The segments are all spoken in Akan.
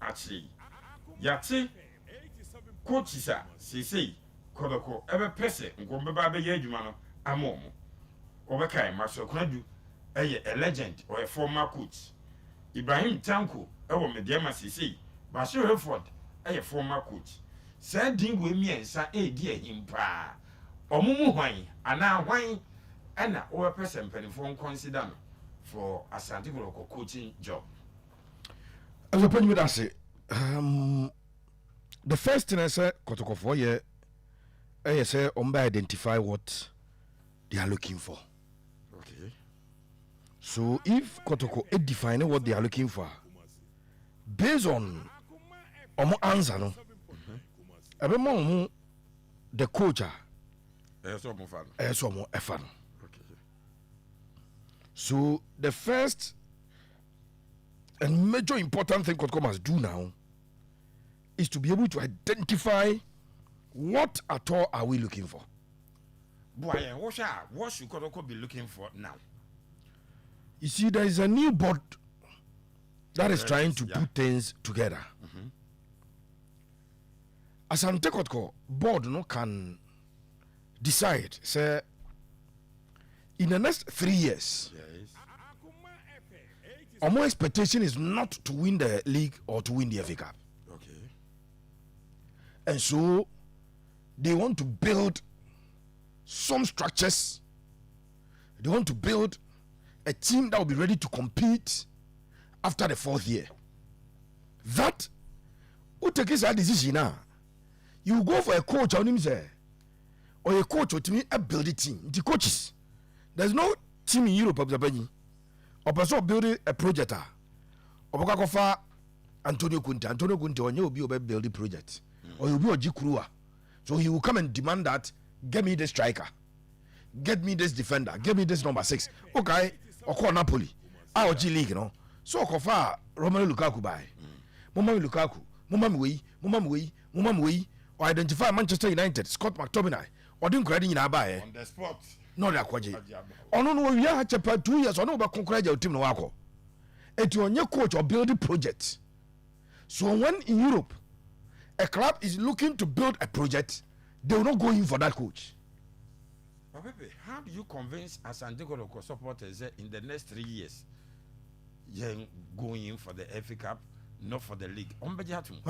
actually yate coaches a say Kotoko ebe pese nko beba be ye adwuma no amomo obekai Maxwell Konadu a legend or a former coach. Ibrahim Tanko ewo mediama say Bashiru Hayford a former coach. Said dingo miensa di ehim pa omumu hwan ana hwan ana o person penifo consider no for Asante coaching job. As a point with us, the first thing I said, Kotoko for you, I say, identify what they are looking for. Okay. So if Kotoko define what they are looking for, based on answer, no, the coach, so the first and major important thing Kotoko must do now is to be able to identify what at all are we looking for. Boy, what should Kotoko be looking for now? You see, there is a new board that is trying to put things together. Asante Kotoko board no can decide say in the next 3 years. Our expectation is not to win the league or to win the FA Cup. Okay. And so they want to build some structures. They want to build a team that will be ready to compete after the 4th year. That who takes that decision now? You go for a coach on him say, or a coach or to a build a team. The coaches. There's no team in Europe of the or person building a project. Or Antonio Kunte on you will be building project. Or you'll be a Jikrua. So he will come and demand that get me this striker, get me this defender, get me this number 6. Okay, or call Napoli. Our G League, you know. So Kofa Romelu Lukaku by Mumami Lukaku, Mumam Wee, or identify Manchester United, Scott McTominay, or didn't credit in Abaye on the spot. No, that kwaji. Ono no we are 2 years. Ono ba concrete your team no wako. Eti onye coach or building project. So when in Europe, a club is looking to build a project, they will not go in for that coach. But Pepe, how do you convince Asante Kotoko supporters that in the next 3 years, you're going in for the FA Cup, not for the league? When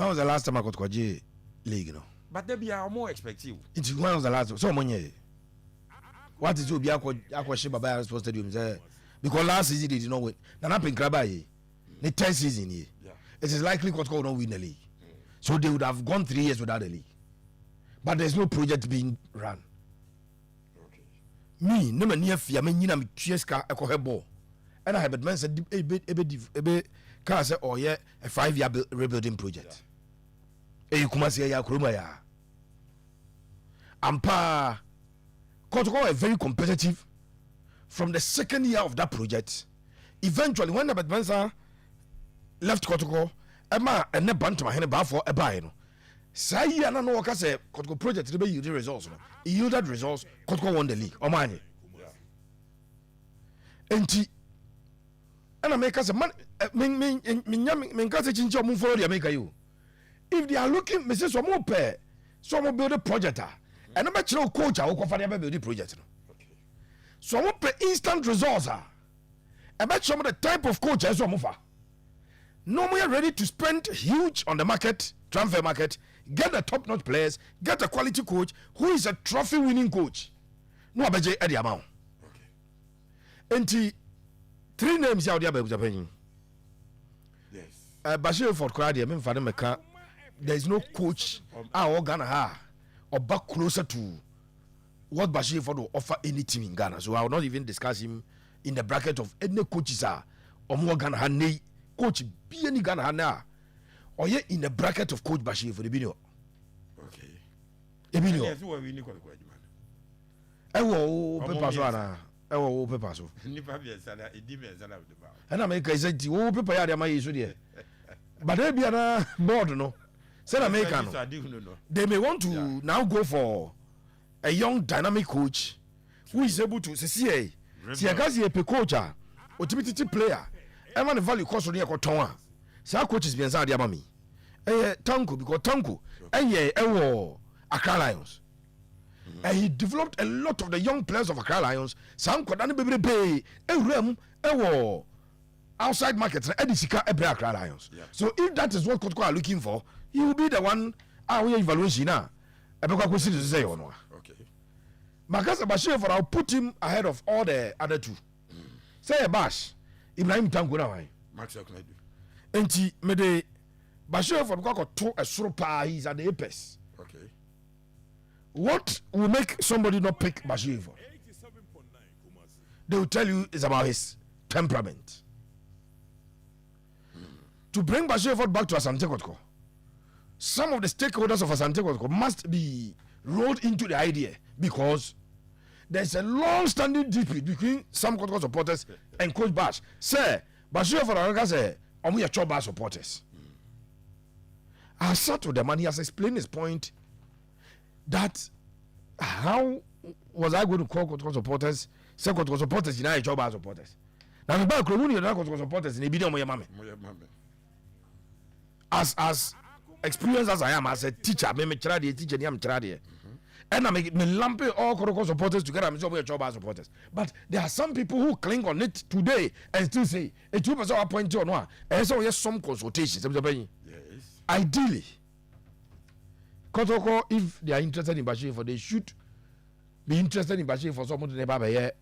was the last time I got Kwaji league? No. But they be more expective. It's when was the last time? So money. What is your Aquaship Baba Sports Stadium there? Because last season they did not win. Now up in Krabai, the 10th season here. Yeah. It is likely Kotoko will not win the league. So they would have gone 3 years without the league. But there's no project being run. Okay. Me, no man near Fiamen Yina Chieska Ecohebo. And I have a man said a car say, oh yeah, a 5-year rebuilding project. A Kumasi Yakrumaya. Ampa Kotoko are very competitive from the 2nd year of that project. Eventually, when the Badmansa left Kotoko, Emma and the Bantam had a for a buy. Say, I don't know what I say. Kotoko project to be yielded results. He yielded results. Kotoko won the league. Or money. And I make us a man. If they are looking, Mrs. Somope, some build a project. And I'm not sure coach I will find build project. So I want instant results. I bet some of the type of coach as well. No more ready to spend huge on the market, transfer market, get the top-notch players, get a quality coach who is a trophy-winning coach. No budget at the amount. Okay. And 3 names out there by Japan. Yes. Bashiru for Konadu, I mean for them, there is no coach or Ghana or back closer to what Bashiru for to offer any team in Ghana. So I will not even discuss him in the bracket of any coaches or more Ghana. Coach be any Ghana now, or yet in the bracket of Coach Bashiru for the video. Okay. Ebino. Yes, we need to go. Ewo paper so ana. Ewo paper so. Nipa bi esana, edi bi esana with the bow. And I make say ti wo paper ya dey ma yeso dey. But they be na board no. Say na make no. They may want to now go for a young dynamic coach who is able to see agazi a coach otimiti player. Eman the value cost on your coton. Sa coaches be answer dia mami. Tanko, because Tanko Accra Lions. And he developed a lot of the young players of Accra Lions. Some Konadu baby pay outside markets Edisika Accra Lions. So if that is what Kotoko are looking for, he will be the one our evaluation now. Say or no. Okay. Because Bashiru, I'll put him ahead of all the other two. Say a Bash, Ibrahim Tanko now. Maxwell Konadu. Enti mede Bashiru for because to a super he's at the apex. Okay. What will make somebody not pick Bashiru? They will tell you it's about his temperament. To bring Bashiru back to Asante Kotoko, some of the stakeholders of Asante Kotoko must be rolled into the idea because there's a long-standing dispute between some Kotoko supporters and Coach Bash. Say, Bashiru for America say, "I'm your Choba supporters." I sat with the man. He has explained his point that how was I going to call Kotoko supporters? Say Kotoko supporters, you know, Choba supporters. Now the back room, you know, Kotoko supporters in the video, my as experienced as I am as a teacher, me teacher, I'm charade. And I make me lump all Kotoko supporters together. I'm sure Choba supporters. But there are some people who cling on it today and still say a 2% appointment or no. And so yes, some consultations. Yes. Ideally, Kotoko, if they are interested in Bashiru, they should be interested in Bashiru for someone to never be a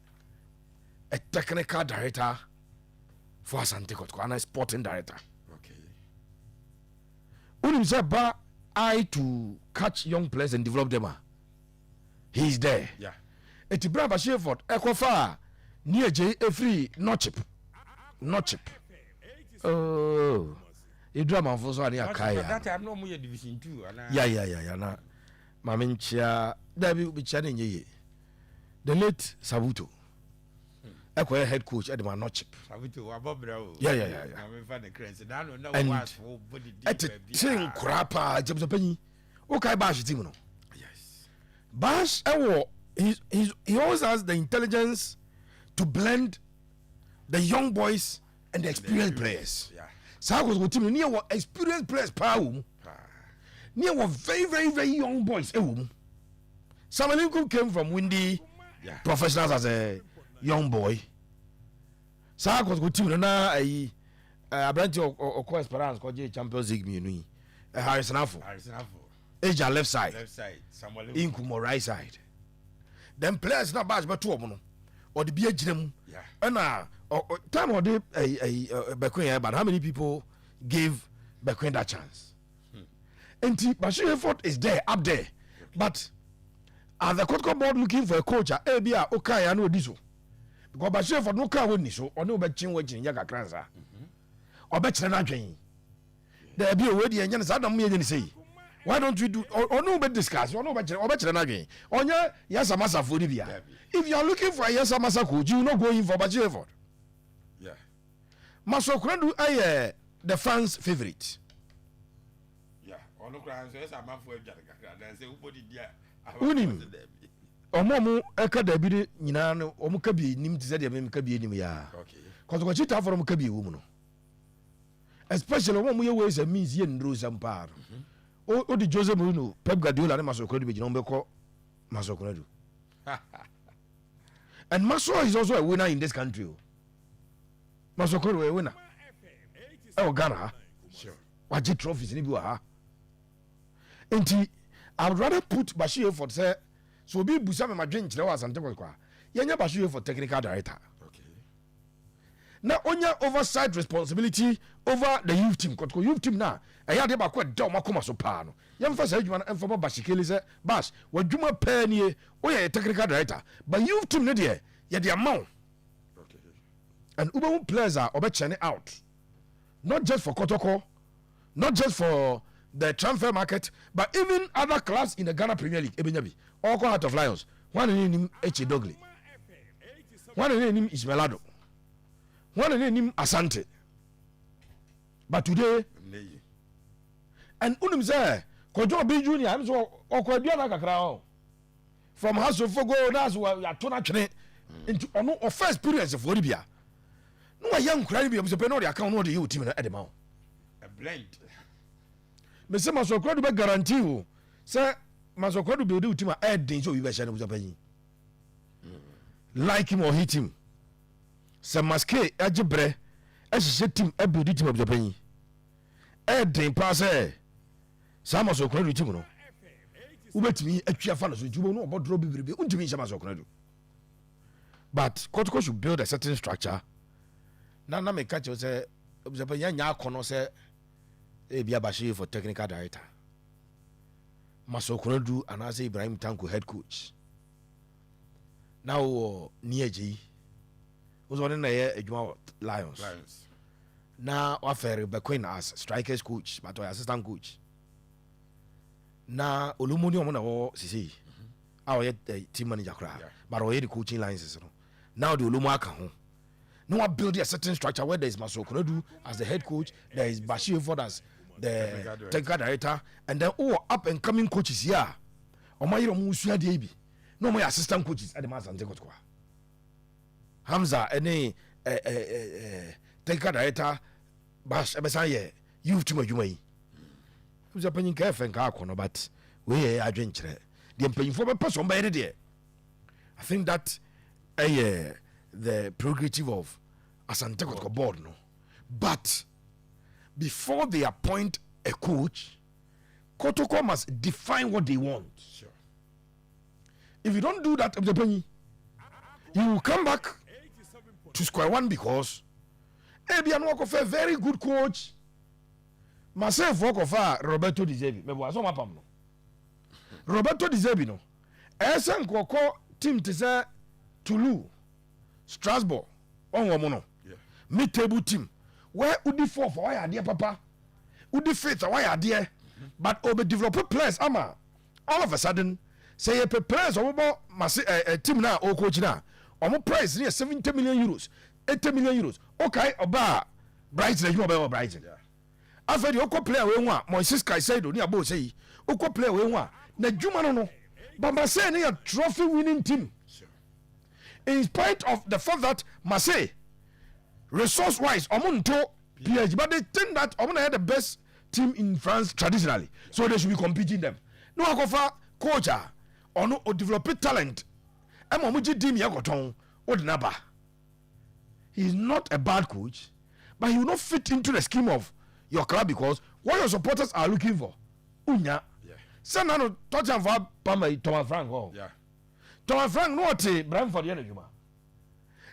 technical director for Asante Kotoko and a sporting director. When you say I to catch young players and develop them, he's there. Yeah. It's Ibrahim Hayford, Ekofa, near J. Free, not cheap. Oh, Ibrahim for so near Kaya. That I'm no more division 2. Yeah. Na Mamincha, there will be chanting ye. The late Sabuto. Eko head coach at the man not cheap. Yeah. And at the thing crapper, James Penny. Okay, Bash team. Yes. Bash, he always has the intelligence to blend the young boys and the experienced players. Yeah. Sarkos with team near what experienced players power. Near what very young boys. Samalinko came from Windy Professionals as a young boy. Sarkos with team na a branch of Esperance called Champions League me. Harrison Afo. Asia left side. Samuel Inkumo right side. Then players not bad but two of them. Or the BH and time or the Bequin, but how many people gave Bequin that chance? And Bashiru is there, up there. But are the Kotoko board looking for a coach? Abia okay, I know this. Because Bashiru no car win so or no betting watching Yaga Kranza. Or better than again. There be a way the engine Adam me say. Why don't you do or no but discuss or no better than again? On your yes, a massa for Libya. If you are looking for a yes, a massa coach, you not going for Bashiru. Yeah. Maxwell Konadu the fans' favorite. Yeah. On no grounds, yes, I'm for a and say, who did ya? Unim. Omomu eka debiri nyina no omukabi nim tze de memkabi nim ya. Okay. Cause what you tell from kabi wo mu no. Especially when we ways a means ye ndro sampar. O di Jose Mourinho, Pep Guardiola na Maxwell Konadu be jino mbeko Maxwell Konadu. And Maxwell is also a winner in this country. Maxwell Konadu a winner. Oh Ghana. Sure. Waje trophies ni bi wa ha. Enti I would rather put Bashiru for say so be busa me madwen kire wa Asante Kotoko. Yenya Bashiru for technical director. Okay. Now onya oversight responsibility over the youth team. Kotoko youth team na eya de ba ko da o makoma so pa no. Yem fa say adwuma na emfa Bashikeli say Bash wadwuma pa nie o ye technical director. But youth team ne de ye de amount. Okay. And Uber players are obe churning out. Not just for Kotoko, not just for the transfer market, but even other clubs in the Ghana Premier League. Ebenyabi, all Heart of Lions. One name H. Dogley. One name Ismailado. One name Asante. But today, and Unim say, Kojo B Junior, I'm so Okwadiana Kakrao. From House of Fogo, that's why we are turning into a first experience of Libya. No young crying be able to pay no account no the youth team at the mount. A blend. me say Masokoro be guarantee you say Masokoro build the team head din so we be share no Japan. Like him or hate him. Say Maske ajibre e hye team e build the team of Japan. Head din pass say Masokoro team no. Ubetimi atwa fa no so jubo no obodro bibirebe untimi hye Masokoro. But Kotoko should build a certain structure. Na me catch you say Japan nya akono say Ebia Bashiru for technical director. Konadu and I say Ibrahim Tanko head coach. Now Nieji was one in the Lions. Now offer Bequin as strikers coach, but assistant coach. Now Olumuni on our CC. Our team manager, but already coaching lines. Now the Olumaka. No one build a certain structure where there is Konadu as the head coach, there is Bashiru as the technical director, and then up and coming coaches here. Or my Musia Debi. No more assistant coaches at the Asante Kotoko. Hamza, any technical director, Bash Abesaye, you've too much way. Who's a penny careful and carcono, but we are drinking. The paying for a person by the I think that the prerogative of Asante Kotoko board, no. But before they appoint a coach, Kotoko must define what they want. Sure. If you don't do that, you will come back to square one because Ebian work of a very good coach. Myself work of Roberto Di Zebi. Roberto Di Zebi no. Esen Koko team to say Toulouse, Strasbourg, on woman. Mid table team. Where would the for why are dear papa? Would the faith why are dear? But over develop players, ama all of a sudden say a players over a team now or coach now. Or price near 70 million euros, 80 million euros. Okay, oba Brighton, you are Brighton. After the Oko player we want, my sister said, near both say, Oko player we want. Na Juma no, but Marseille near trophy winning team. In spite of the fact that Marseille resource wise omonto PhD, but they think that Omona had the best team in France traditionally, so they should be competing them. No akofa coach or no or develop talent. Emomuji team yakoton odinaba. He is not a bad coach, but he will not fit into the scheme of your club because what your supporters are looking for. Unya. Send no touch and for Pama Thomas Frank. Yeah. Thomas Frank no te Brentford yen adwuma.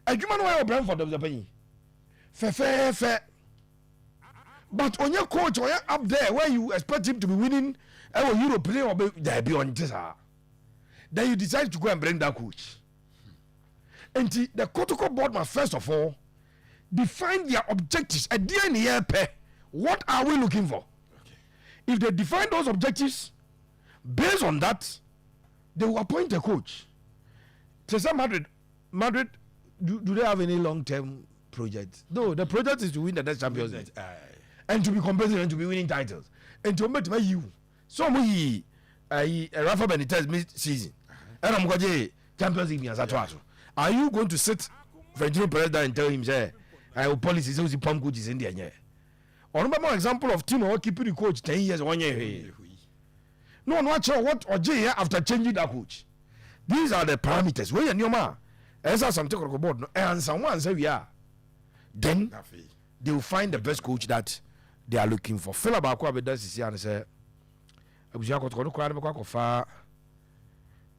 Adwuma no why Brentford the pay. Fe. But on your coach or up there where you expect him to be winning Europe play or be on this, then you decide to go and bring that coach. And the Kotoko board must first of all define their objectives at the end of the year. What are we looking for? Okay. If they define those objectives, based on that, they will appoint a coach. Tessa Madrid, do they have any long-term project? No, the project is to win the next Champions League. And to be competitive and to be winning titles. And to make you. So we Rafa Benitez mid-season. And I'm going to Champions League as a Are you going to sit French president and tell him, say, I will policy so the pump coach is in there? Or remember example of team or keeping the coach 10 years, 1 year. No one watch what or J after changing that coach. These are the parameters. Where you know, as some technical board, and someone say we are. Then they will find the best coach that they are looking for. Feel about what does he and say, I was going to cry about far.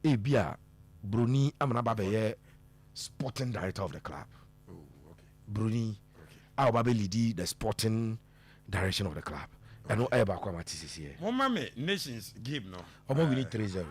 Ebia Bruni Amanababe, sporting director of the club. Oh, okay. Bruni, our Babe Lidi, the sporting direction of the club. I know ever come at TCC. Mama, nations game no. We need 3-0.